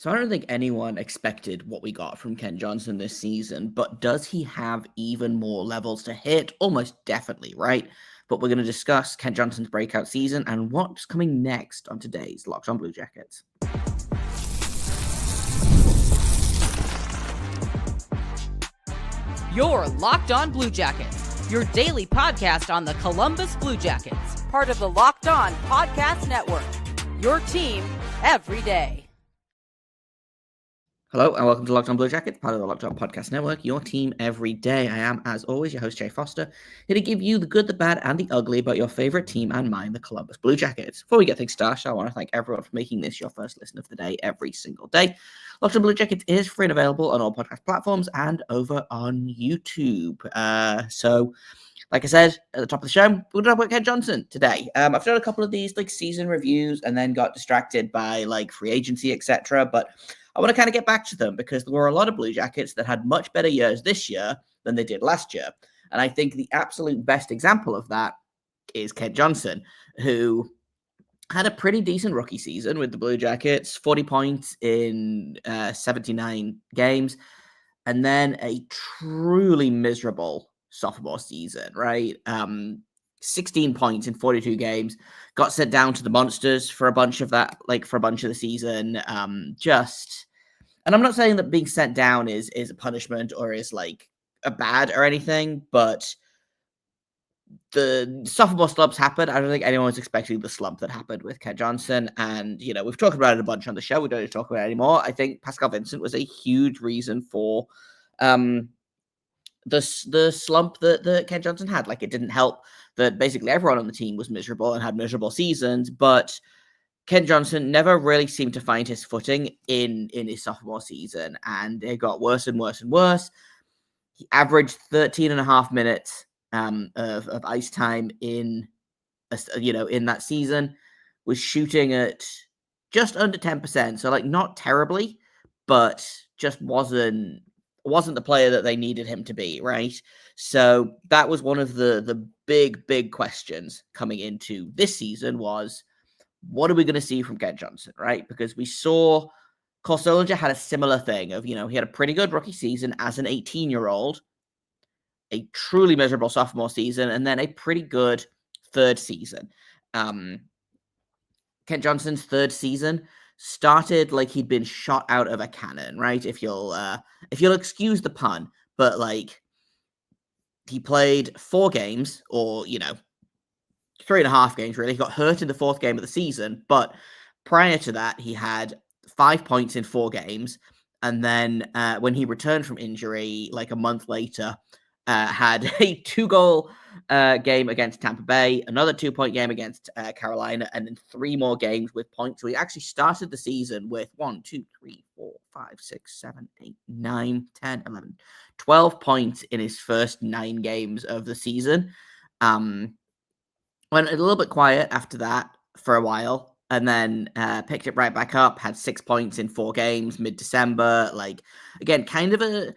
So I don't think anyone expected what we got from Ken Johnson this season, but does he have even more levels to hit? Almost definitely, right? But we're going to discuss Ken Johnson's breakout season and what's coming next on today's Locked On Blue Jackets. You're Locked On Blue Jackets, your daily podcast on the Columbus Blue Jackets, part of the Locked On Podcast Network, your team every day. Hello and welcome to Locked On Blue Jackets, part of the Locked On Podcast Network, your team every day. I am, as always, your host, Jay Foster, here to give you the good, the bad, and the ugly about your favorite team and mine, the Columbus Blue Jackets. Before we get things started, I want to thank everyone for making this your first listen of the day every single day. Locked On Blue Jackets is free and available on all podcast platforms and over on YouTube. Like I said at the top of the show, we're going to talk about Ken Johnson today. I've done a couple of these season reviews and then got distracted by free agency, etc. But I want to kind of get back to them because there were a lot of Blue Jackets that had much better years this year than they did last year. And I think the absolute best example of that is Ken Johnson, who had a pretty decent rookie season with the Blue Jackets, 40 points in 79 games, and then a truly miserable sophomore season, right? 16 points in 42 games, got sent down to the Monsters for a bunch of that, for a bunch of the season. And I'm not saying that being sent down is a punishment or is a bad or anything, but the sophomore slumps happened. I don't think anyone was expecting the slump that happened with Ken Johnson. And, we've talked about it a bunch on the show. We don't need to talk about it anymore. I think Pascal Vincent was a huge reason for the slump that Ken Johnson had. It didn't help that basically everyone on the team was miserable and had miserable seasons, but Ken Johnson never really seemed to find his footing in his sophomore season, and it got worse and worse and worse. He averaged 13 and a half minutes of ice time in that season, was shooting at just under 10%. So not terribly, but just wasn't the player that they needed him to be, right? So that was one of the big questions coming into this season was, what are we going to see from Ken Johnson, right? Because we saw Cole Solinger had a similar thing of, he had a pretty good rookie season as an 18-year-old, a truly miserable sophomore season, and then a pretty good third season. Ken Johnson's third season started like he'd been shot out of a cannon, right? If you'll excuse the pun, but he played 4 games or 3.5 games really. He got hurt in the 4th game of the season, but prior to that, he had 5 points in 4 games, and then when he returned from injury, a month later, had a 2-goal game against Tampa Bay, another 2-point game against Carolina, and then 3 more games with points. So he actually started the season with 1, 2, 3, 4, 5, 6, 7, 8, 9, 10, 11, 12 points in his first 9 games of the season. Went a little bit quiet after that for a while, and then picked it right back up, had 6 points in 4 games mid-December. Again, kind of a,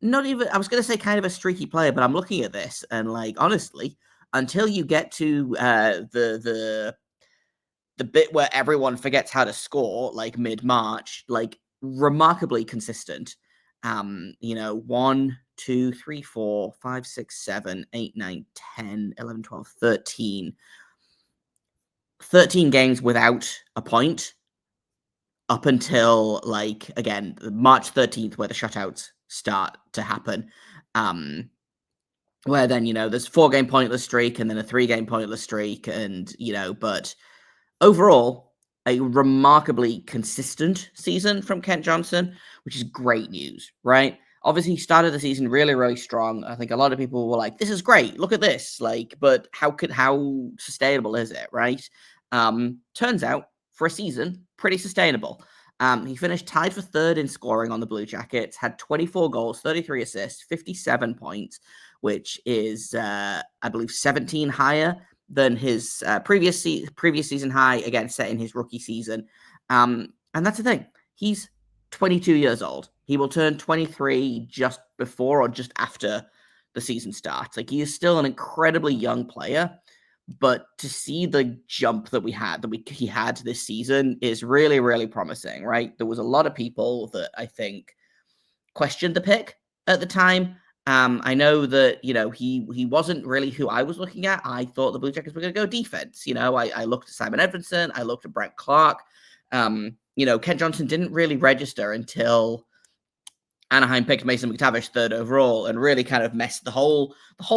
not even, I was going to say kind of a streaky player, but I'm looking at this, and honestly, until you get to the bit where everyone forgets how to score, mid-March, remarkably consistent. 1, 2, 3, 4, 5, 6, 7, 8, 9, 10, 11, 12, 13. 13 games without a point up until, again, March 13th, where the shutouts start to happen. Where then, there's 4-game pointless streak and then a 3-game pointless streak. And, but overall, a remarkably consistent season from Kent Johnson, which is great news, right? Obviously, he started the season really, really strong. I think a lot of people were like, this is great. Look at this. But how sustainable is it, right? Turns out, for a season, pretty sustainable. He finished tied for 3rd in scoring on the Blue Jackets, had 24 goals, 33 assists, 57 points, which is, I believe, 17 higher than his previous season high, again, set in his rookie season. And that's the thing. He's 22 years old. He will turn 23 just before or just after the season starts. He is still an incredibly young player, But to see the jump that he had this season is really, really promising, right? There was a lot of people that I think questioned the pick at the time. I know that, he wasn't really who I was looking at. I thought the Blue Jackets were going to go defense. I looked at Simon Edvinsson. I looked at Brent Clark. Kent Johnson didn't really register until Anaheim picked Mason McTavish third overall and really kind of messed the whole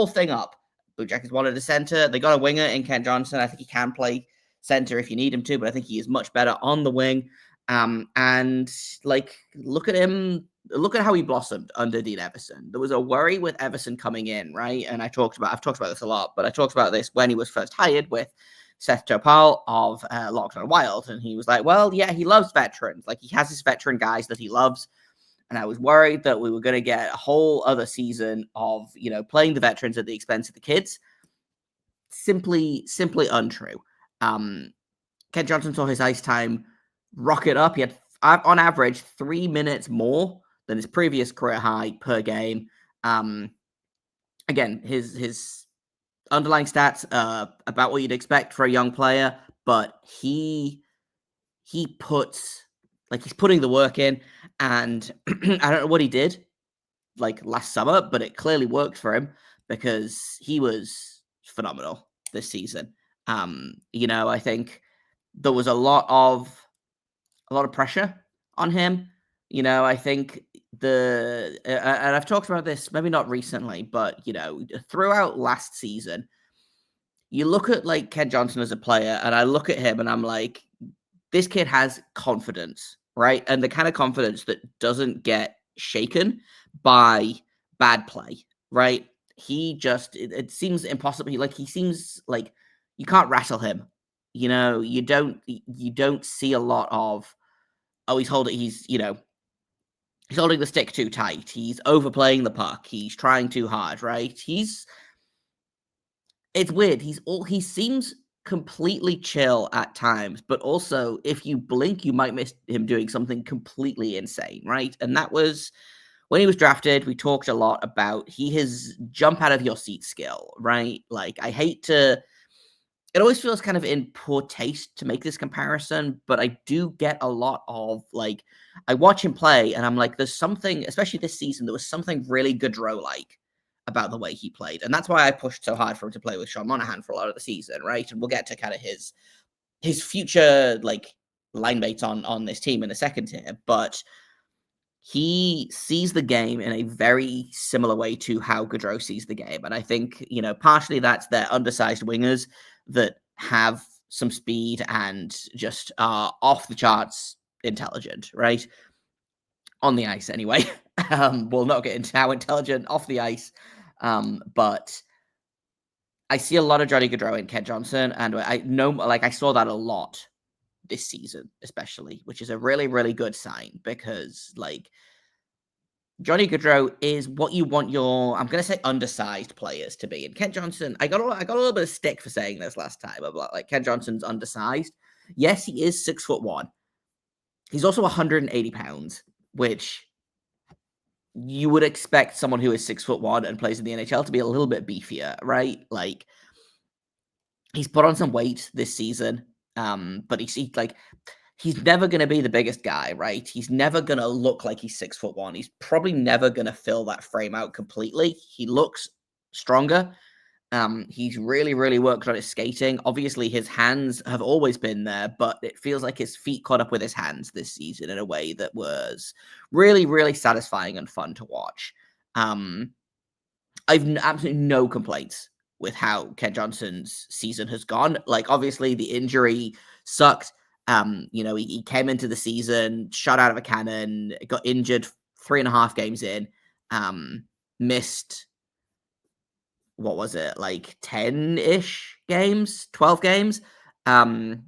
thing up. Blue Jackets wanted a center. They got a winger in Kent Johnson. I think he can play center if you need him to, but I think he is much better on the wing. And look at him. Look at how he blossomed under Dean Everson. There was a worry with Everson coming in, right? And I've talked about this a lot, but I talked about this when he was first hired with Seth Topal of Locked on Wild. And he was like, well, yeah, he loves veterans. Like, he has his veteran guys that he loves. And I was worried that we were going to get a whole other season of, playing the veterans at the expense of the kids. Simply untrue. Kent Johnson saw his ice time rocket up. He had, on average, 3 minutes more than his previous career high per game. Again, his underlying stats are about what you'd expect for a young player, but he puts, he's putting the work in, and I don't know what he did last summer, but it clearly worked for him because he was phenomenal this season. I think there was a lot of pressure on him. I think and I've talked about this, maybe not recently, but throughout last season, you look at Ken Johnson as a player, and I look at him and I'm like, this kid has confidence, right? And the kind of confidence that doesn't get shaken by bad play, right? It seems impossible. He seems like you can't rattle him. You don't see a lot of, he's holding the stick too tight. He's overplaying the puck. He's trying too hard, right? It's weird. He seems completely chill at times, but also if you blink, you might miss him doing something completely insane, right? And that was when he was drafted. We talked a lot about his jump out of your seat skill, right? I hate to. It always feels kind of in poor taste to make this comparison, but I do get a lot of I watch him play and I'm like, there's something, especially this season, there was something really Gaudreau-like about the way he played. And that's why I pushed so hard for him to play with Sean Monahan for a lot of the season, right? And we'll get to kind of his future line mates on this team in a second here. But he sees the game in a very similar way to how Gaudreau sees the game. And I think, partially that's their undersized wingers that have some speed and just are off the charts intelligent, right? On the ice, anyway. We'll not get into how intelligent off the ice. But I see a lot of Johnny Gaudreau in Kent Johnson, and I know, I saw that a lot this season, especially, which is a really, really good sign because, Johnny Gaudreau is what you want your, I'm going to say, undersized players to be. And Kent Johnson, I got a little bit of stick for saying this last time about Kent Johnson's undersized. Yes, he is 6'1". He's also 180 pounds, which you would expect someone who is 6'1" and plays in the NHL to be a little bit beefier, right? He's put on some weight this season, but he's never going to be the biggest guy, right? He's never going to look like he's 6'1". He's probably never going to fill that frame out completely. He looks stronger. He's really, really worked on his skating. Obviously, his hands have always been there, but it feels like his feet caught up with his hands this season in a way that was really, really satisfying and fun to watch. I've absolutely no complaints with how Kent Johnson's season has gone. Obviously, the injury sucked. He came into the season, shot out of a cannon, got injured 3.5 games in, missed, what was it, 10-ish games, 12 games, comes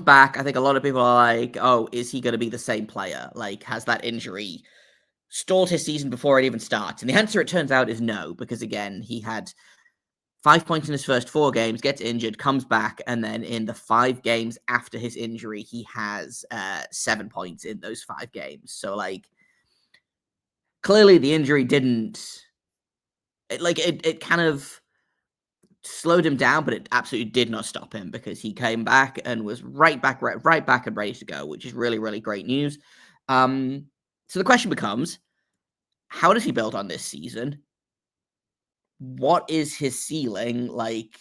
back. I think a lot of people are like, oh, is he going to be the same player? Has that injury stalled his season before it even starts? And the answer, it turns out, is no, because again, he had 5 points in his first 4 games, gets injured, comes back, and then in the 5 games after his injury, he has 7 points in those 5 games. So, clearly the injury didn't... It kind of slowed him down, but it absolutely did not stop him because he came back and was right back and ready to go, which is really, really great news. So the question becomes, how does he build on this season? What is his ceiling? Like,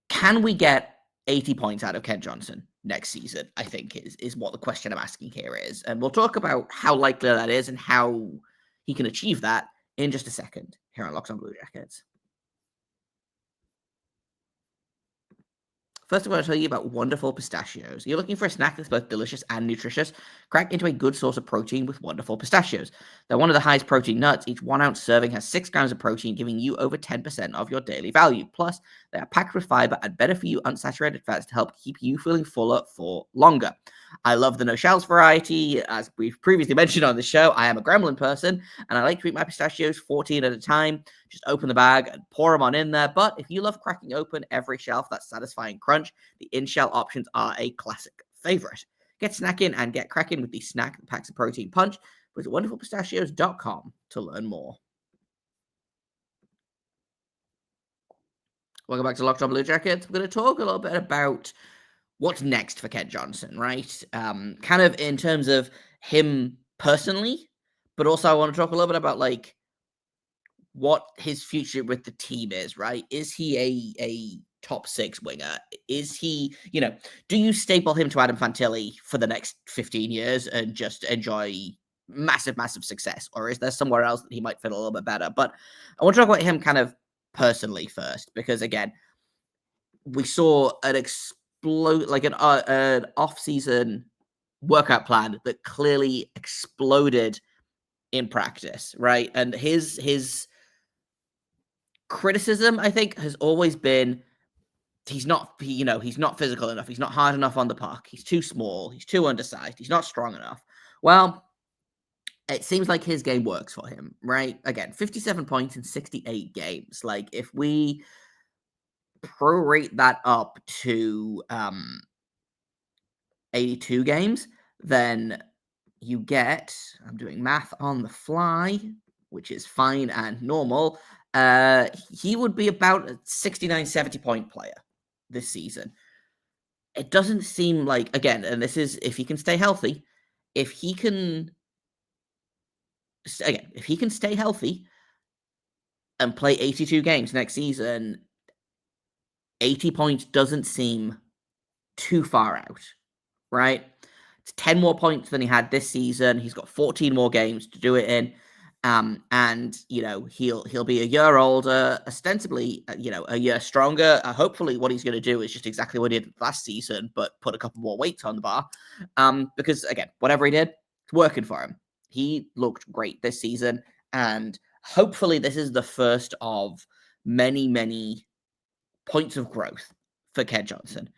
can we get 80 points out of Ken Johnson next season? I think is what the question I'm asking here is. And we'll talk about how likely that is and how he can achieve that in just a second here on Locked On Blue Jackets. First, I want to tell you about wonderful pistachios. You're looking for a snack that's both delicious and nutritious? Crack into a good source of protein with wonderful pistachios. They're one of the highest protein nuts. Each 1 ounce serving has 6 grams of protein, giving you over 10% of your daily value. Plus, they are packed with fiber and better for you unsaturated fats to help keep you feeling fuller for longer. I love the no shells variety. As we've previously mentioned on the show, I am a gremlin person, and I like to eat my pistachios 14 at a time. Just open the bag and pour them on in there. But if you love cracking open every shell for that satisfying crunch, the in-shell options are a classic favorite. Get snackin and get crackin with the snack that packs a protein punch. Visit wonderfulpistachios.com to learn more. Welcome back to Locked On Blue Jackets. We're going to talk a little bit about what's next for Ken Johnson, right? Kind of in terms of him personally, but also I want to talk a little bit about like what his future with the team is, right? Is he a top 6 winger? Is he, do you staple him to Adam Fantilli for the next 15 years and just enjoy massive, massive success? Or is there somewhere else that he might fit a little bit better? But I want to talk about him kind of personally first, because again, we saw an an off-season workout plan that clearly exploded in practice, right? And his criticism, I think, has always been he's not physical enough. He's not hard enough on the puck. He's too small. He's too undersized. He's not strong enough. Well, it seems like his game works for him, right? Again, 57 points in 68 games. Like, if we prorate that up to 82 games, then you get, I'm doing math on the fly, which is fine and normal, he would be about a 69, 70 point player this season. It doesn't seem like, again, and this is if he can stay healthy, if he can stay healthy and play 82 games next season, 80 points doesn't seem too far out, right? It's 10 more points than he had this season. He's got 14 more games to do it in. And he'll be a year older, ostensibly, a year stronger. Hopefully what he's going to do is just exactly what he did last season, but put a couple more weights on the bar. Because again, whatever he did, it's working for him. He looked great this season, and hopefully this is the first of many, many points of growth for Ken Johnson.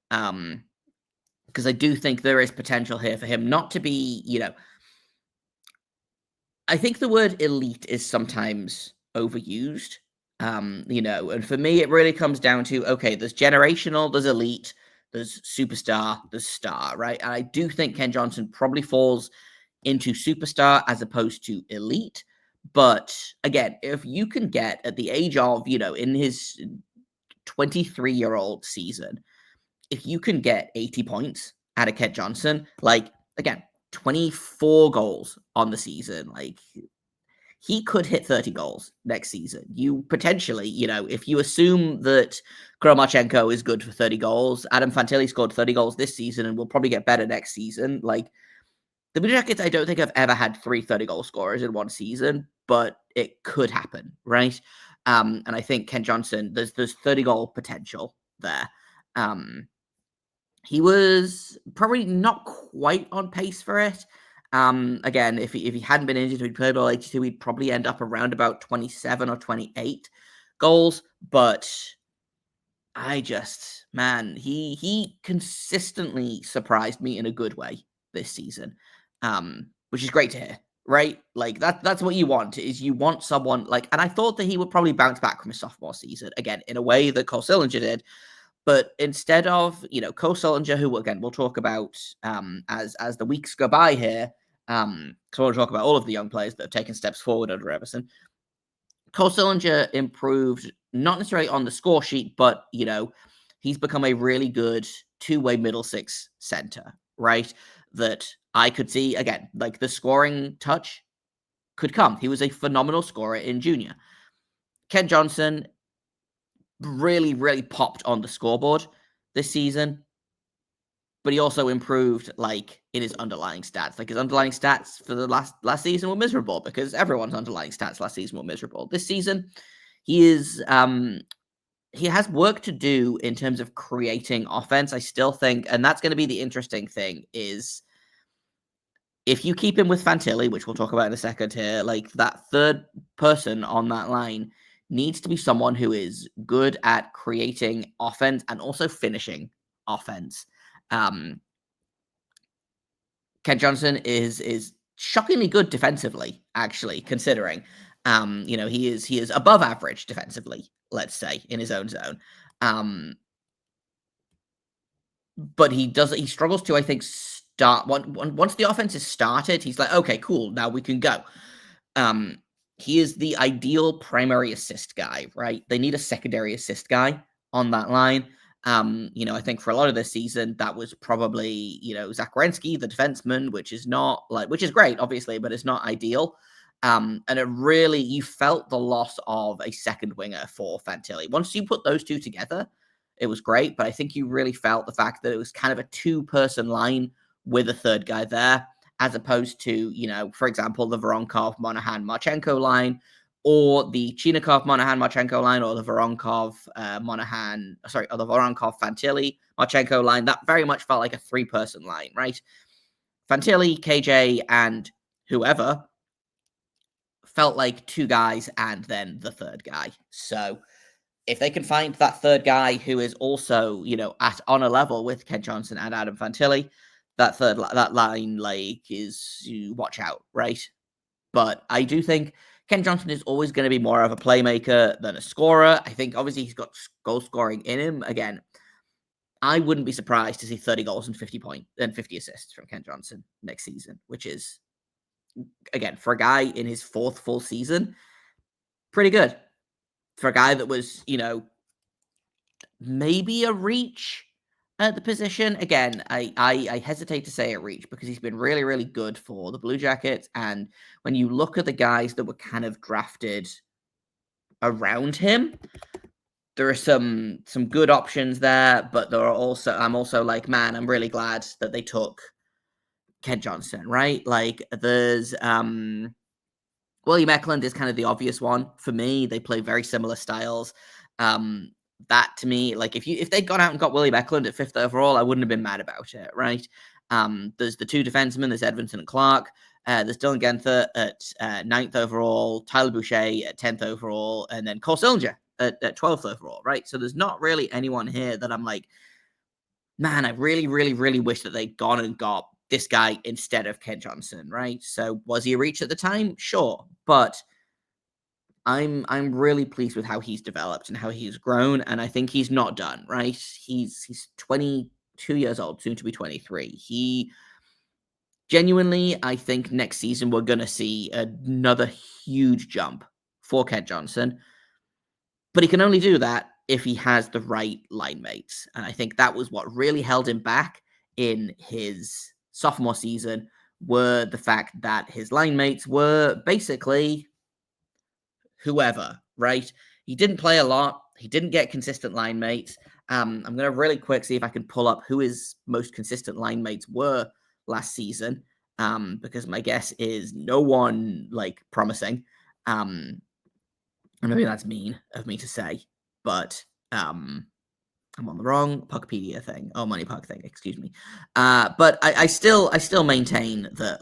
Because I do think there is potential here for him not to be, I think the word elite is sometimes overused, and for me, it really comes down to, okay, there's generational, there's elite, there's superstar, there's star, right? And I do think Ken Johnson probably falls into superstar as opposed to elite. But again, if you can get at the age of, in his 23-year-old season, if you can get 80 points out of Ken Johnson, like, again, 24 goals on the season, like, he could hit 30 goals next season. You potentially, if you assume that Kromachenko is good for 30 goals, Adam Fantilli scored 30 goals this season and will probably get better next season. Like, the Blue Jackets, I don't think I've ever had 3 30-goal scorers in one season, but it could happen, right? And I think Ken Johnson, there's 30-goal potential there. He was probably not quite on pace for it. Again, if he hadn't been injured, he'd played all 82, he'd probably end up around about 27 or 28 goals. But he consistently surprised me in a good way this season, which is great to hear, right? Like, that's what you want, is you want someone like, and I thought that he would probably bounce back from his sophomore season, again, in a way that Cole Sillinger did. But instead of, Cole Sillinger, who, again, we'll talk about as the weeks go by here, because I want to talk about all of the young players that have taken steps forward under Everson. Cole Sillinger improved, not necessarily on the score sheet, but, he's become a really good two-way middle six center, right? That I could see, again, like the scoring touch could come. He was a phenomenal scorer in junior. Ken Johnson really, really popped on the scoreboard this season, but he also improved in his underlying stats. His underlying stats for the last season were miserable because everyone's underlying stats last season were miserable. This season, he has work to do in terms of creating offense. I still think, and that's going to be the interesting thing, is if you keep him with Fantilli, which we'll talk about in a second here, that third person on that line needs to be someone who is good at creating offense and also finishing offense. Ken Johnson is shockingly good defensively, actually, considering. He is above average defensively, let's say, in his own zone. But he struggles to, I think, start once the offense is started, he's like, okay, cool, now we can go. He is the ideal primary assist guy, right? They need a secondary assist guy on that line. I think for a lot of this season, that was probably, Zach Werenski, the defenseman, which is great, obviously, but it's not ideal. And it really, you felt the loss of a second winger for Fantilli. Once you put those two together, it was great, but I think you really felt the fact that it was kind of a two-person line with a third guy there, as opposed to, for example, the Voronkov, Monahan, Marchenko line, or the Chinakhov, Monahan, Marchenko line, or the Voronkov, or the Voronkov, Fantilli, Marchenko line. That very much felt like a three-person line, right? Fantilli, KJ, and whoever felt like two guys and then the third guy. So if they can find that third guy who is also, on a level with Ken Johnson and Adam Fantilli, that line is watch out, right? But I do think Ken Johnson is always going to be more of a playmaker than a scorer. I think obviously he's got goal scoring in him. Again, I wouldn't be surprised to see 30 goals and 50 assists from Ken Johnson next season, which is, again, for a guy in his fourth full season, pretty good. For a guy that was, maybe a reach at the position. Again, I hesitate to say a reach because he's been really, really good for the Blue Jackets. And when you look at the guys that were kind of drafted around him, there are some good options there, but I'm also like, man, I'm really glad that they took Ken Johnson, right? There's William Eklund is kind of the obvious one for me. They play very similar styles. That to me, if they'd gone out and got William Eklund at 5th overall, I wouldn't have been mad about it, right? There's the two defensemen, there's Edvinson and Clark. There's Dylan Genther at 9th overall, Tyler Boucher at 10th overall, and then Cole Sillinger at 12th overall, right? So there's not really anyone here that I'm like, man, I really, really, really wish that they'd gone and got this guy instead of Ken Johnson, right? So was he a reach at the time? Sure. But I'm really pleased with how he's developed and how he's grown, and I think he's not done, right? He's 22 years old, soon to be 23. He genuinely, I think next season we're going to see another huge jump for Ken Johnson, but he can only do that if he has the right line mates, and I think that was what really held him back in his sophomore season, were the fact that his line mates were basically whoever, right? He didn't play a lot. He didn't get consistent line mates. I'm going to really quick see if I can pull up who his most consistent line mates were last season, because my guess is no one promising. Maybe that's mean of me to say, but I'm on the wrong Puckpedia thing. Oh, Money Puck thing, excuse me. But I still maintain that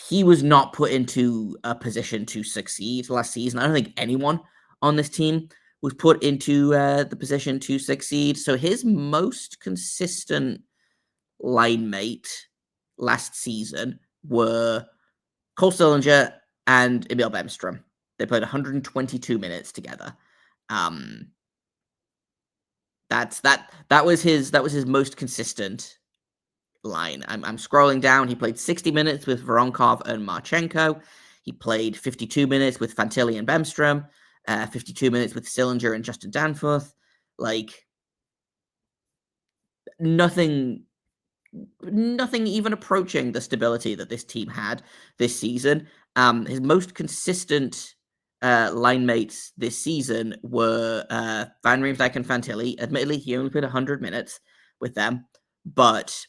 he was not put into a position to succeed last season. I don't think anyone on this team was put into the position to succeed. So his most consistent line mate last season were Cole Sillinger and Emil Bemstrom. They played 122 minutes together. That was his most consistent line. I'm scrolling down. He played 60 minutes with Voronkov and Marchenko. He played 52 minutes with Fantilli and Bemstrom, 52 minutes with Sillinger and Justin Danforth. Like, nothing even approaching the stability that this team had this season. His most consistent line mates this season were Van Riemsdyk and Fantilli. Admittedly, he only played 100 minutes with them, but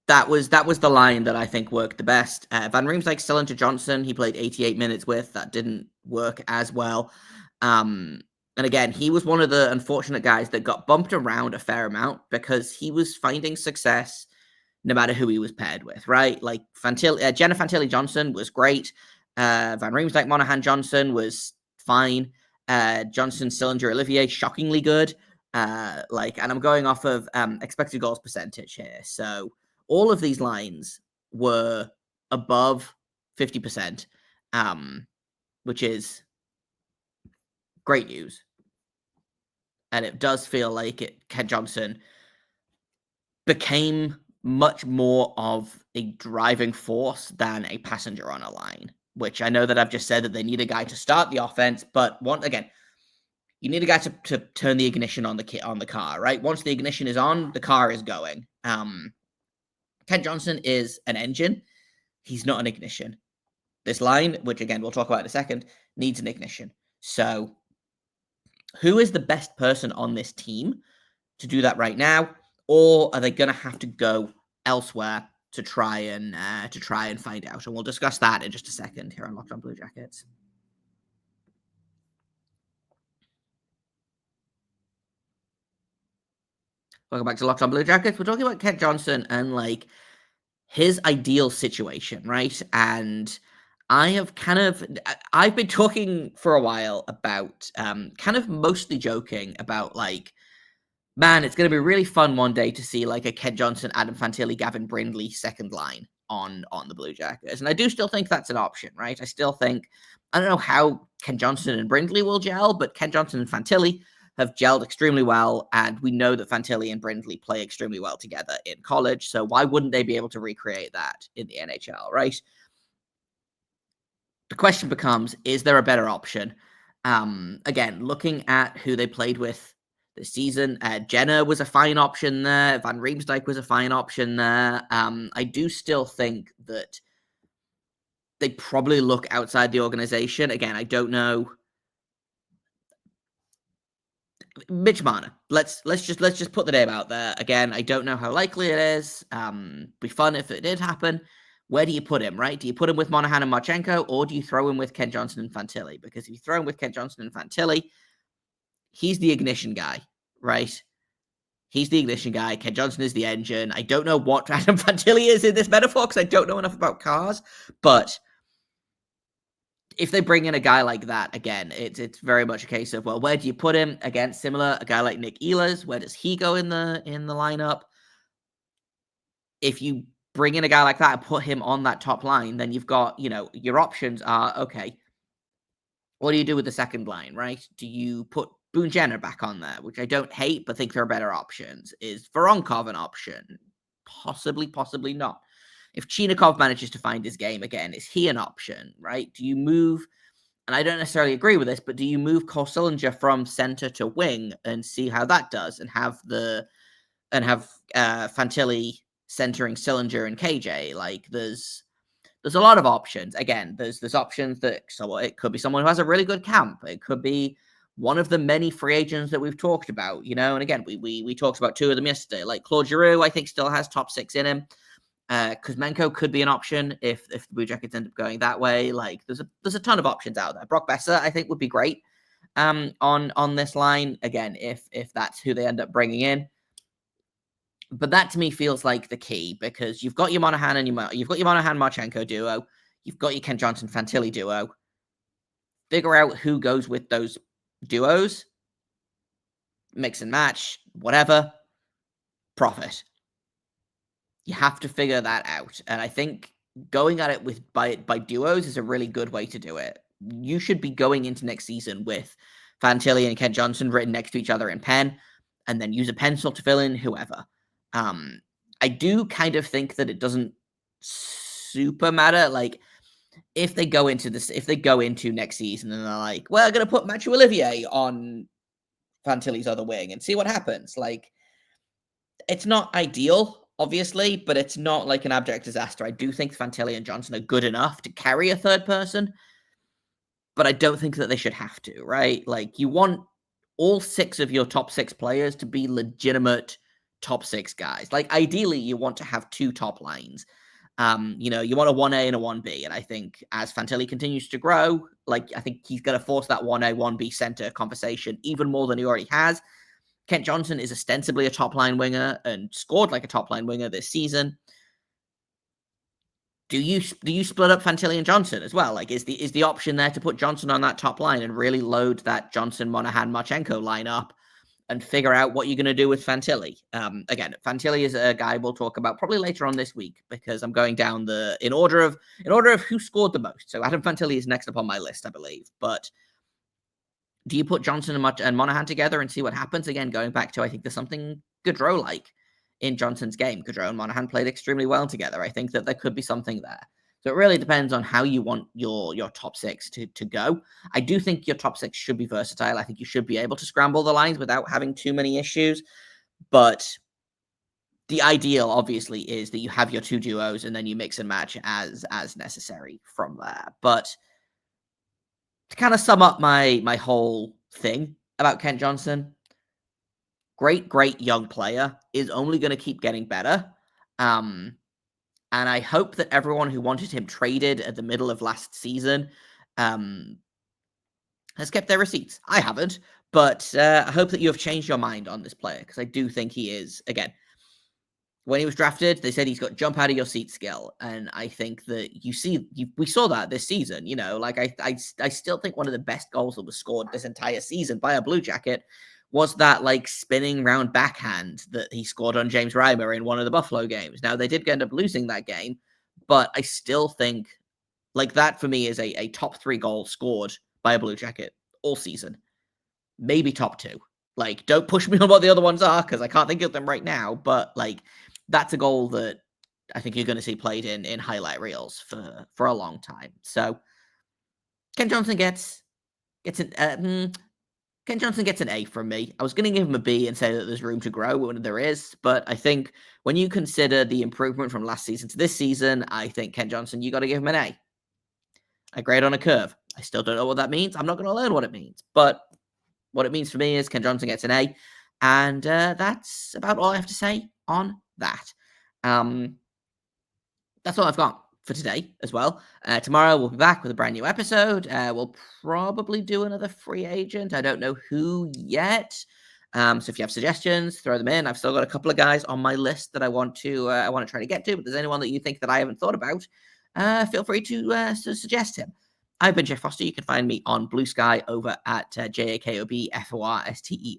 that was the line that I think worked the best. Van Riemsdyk, Sillinger, Johnson, he played 88 minutes with. That didn't work as well. And again, he was one of the unfortunate guys that got bumped around a fair amount because he was finding success no matter who he was paired with, right? Like Jenna Fantilli Johnson was great. Van Riemsdyk, Monahan Johnson was fine. Johnson, Sillinger, Olivier, shockingly good. And I'm going off of expected goals percentage here. So all of these lines were above 50%, which is great news. And it does feel like Ken Johnson became much more of a driving force than a passenger on a line, which I know that I've just said that they need a guy to start the offense, but you need a guy to turn the ignition on the car, right? Once the ignition is on, the car is going. Ken Johnson is an engine. He's not an ignition. This line, which again we'll talk about in a second, needs an ignition. So who is the best person on this team to do that right now? Or are they going to have to go elsewhere to try and find out? And we'll discuss that in just a second here on Locked On Blue Jackets. Welcome back to Locked On Blue Jackets. We're talking about Ken Johnson and like his ideal situation, right? And I've been talking for a while about, kind of mostly joking about like, man, it's going to be really fun one day to see like a Ken Johnson, Adam Fantilli, Gavin Brindley second line on the Blue Jackets. And I do still think that's an option, right? I don't know how Ken Johnson and Brindley will gel, but Ken Johnson and Fantilli have gelled extremely well, and we know that Fantilli and Brindley play extremely well together in college, so why wouldn't they be able to recreate that in the NHL, right? The question becomes, is there a better option? Again, looking at who they played with this season, Jenner was a fine option there, Van Riemsdyk was a fine option there. I do still think that they probably look outside the organization. Again, I don't know. Mitch Marner. Let's just put the name out there. Again, I don't know how likely it is. Be fun if it did happen. Where do you put him, right? Do you put him with Monahan and Marchenko, or do you throw him with Ken Johnson and Fantilli? Because if you throw him with Ken Johnson and Fantilli, he's the ignition guy, right? He's the ignition guy. Ken Johnson is the engine. I don't know what Adam Fantilli is in this metaphor because I don't know enough about cars, but if they bring in a guy like that, again, it's very much a case of, well, where do you put him? Again, similar, a guy like Nick Ehlers, where does he go in the lineup? If you bring in a guy like that and put him on that top line, then you've got, your options are, okay, what do you do with the second line, right? Do you put Boone Jenner back on there, which I don't hate, but think there are better options? Is Voronkov an option? Possibly not. If Chinakhov manages to find his game again, is he an option, right? Do you move, and I don't necessarily agree with this, but do you move Cole Sillinger from center to wing and see how that does, and have Fantilli centering Sillinger and KJ? Like, there's a lot of options. Again, there's options that, so it could be someone who has a really good camp. It could be one of the many free agents that we've talked about, and again, we talked about two of them yesterday. Like Claude Giroux, I think still has top six in him. Kuzmenko could be an option if the Blue Jackets end up going that way. Like there's a ton of options out there. Brock Besser, I think, would be great on this line. Again, if that's who they end up bringing in. But that to me feels like the key, because you've got your Monahan and you've got your Monahan Marchenko duo, you've got your Ken Johnson Fantilli duo. Figure out who goes with those duos, mix and match, whatever, profit. You have to figure that out. And I think going at it by duos is a really good way to do it. You should be going into next season with Fantilli and Ken Johnson written next to each other in pen, and then use a pencil to fill in whoever. I do kind of think that it doesn't super matter. Like, if they go into next season and they're like, we're going to put Matthew Olivier on Fantilli's other wing and see what happens. Like, it's not ideal, obviously, but it's not like an abject disaster. I do think Fantilli and Johnson are good enough to carry a third person, but I don't think that they should have to, right? Like, you want all 6 of your top 6 players to be legitimate top 6 guys. Like, ideally, you want to have 2 top lines. You want a 1A and a 1B. And I think as Fantilli continues to grow, like, I think he's going to force that 1A, 1B center conversation even more than he already has. Kent Johnson is ostensibly a top-line winger and scored like a top-line winger this season. Do you split up Fantilli and Johnson as well? Like, is the option there to put Johnson on that top line and really load that Johnson, Monahan, Marchenko lineup and figure out what you're going to do with Fantilli? Again, Fantilli is a guy we'll talk about probably later on this week because I'm going down in order of who scored the most. So Adam Fantilli is next up on my list, I believe. But do you put Johnson and Monahan together and see what happens? Again, going back to, I think there's something Gaudreau-like in Johnson's game. Gaudreau and Monahan played extremely well together. I think that there could be something there. So it really depends on how you want your top 6 to go. I do think your top 6 should be versatile. I think you should be able to scramble the lines without having too many issues. But the ideal, obviously, is that you have your 2 duos and then you mix and match as necessary from there. But to kind of sum up my whole thing about Kent Johnson, great young player, is only going to keep getting better. And I hope that everyone who wanted him traded at the middle of last season has kept their receipts. I haven't, but I hope that you have changed your mind on this player because I do think he is, again, when he was drafted, they said he's got jump out of your seat skill. And I think that we saw that this season, like I still think one of the best goals that was scored this entire season by a Blue Jacket was that like spinning round backhand that he scored on James Reimer in one of the Buffalo games. Now they did end up losing that game, but I still think like that for me is a top 3 goal scored by a Blue Jacket all season. Maybe top 2. Like, don't push me on what the other ones are because I can't think of them right now, but like, that's a goal that I think you're going to see played in highlight reels for a long time. So Kent Johnson gets an A from me. I was going to give him a B and say that there's room to grow when there is, but I think when you consider the improvement from last season to this season, I think Kent Johnson, you got to give him an A. A grade on a curve. I still don't know what that means. I'm not going to learn what it means, but what it means for me is Kent Johnson gets an A, and that's about all I have to say on that. That's all I've got for today as well. Tomorrow we'll be back with a brand new episode. We'll probably do another free agent. I don't know who yet. So if you have suggestions, throw them in. I've still got a couple of guys on my list that I want to try to get to. But if there's anyone that you think that I haven't thought about, feel free to suggest him. I've been Jeff Foster. You can find me on Blue Sky over at JAKOBFORSTER. You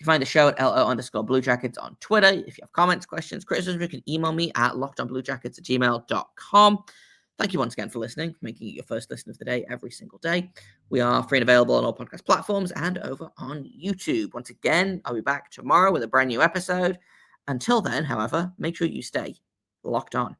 can find the show at LO_Blue Jackets on Twitter. If you have comments, questions, criticisms, you can email me at lockedonbluejackets@gmail.com. Thank you once again for listening, for making it your first listen of the day every single day. We are free and available on all podcast platforms and over on YouTube. Once again, I'll be back tomorrow with a brand new episode. Until then, however, make sure you stay locked on.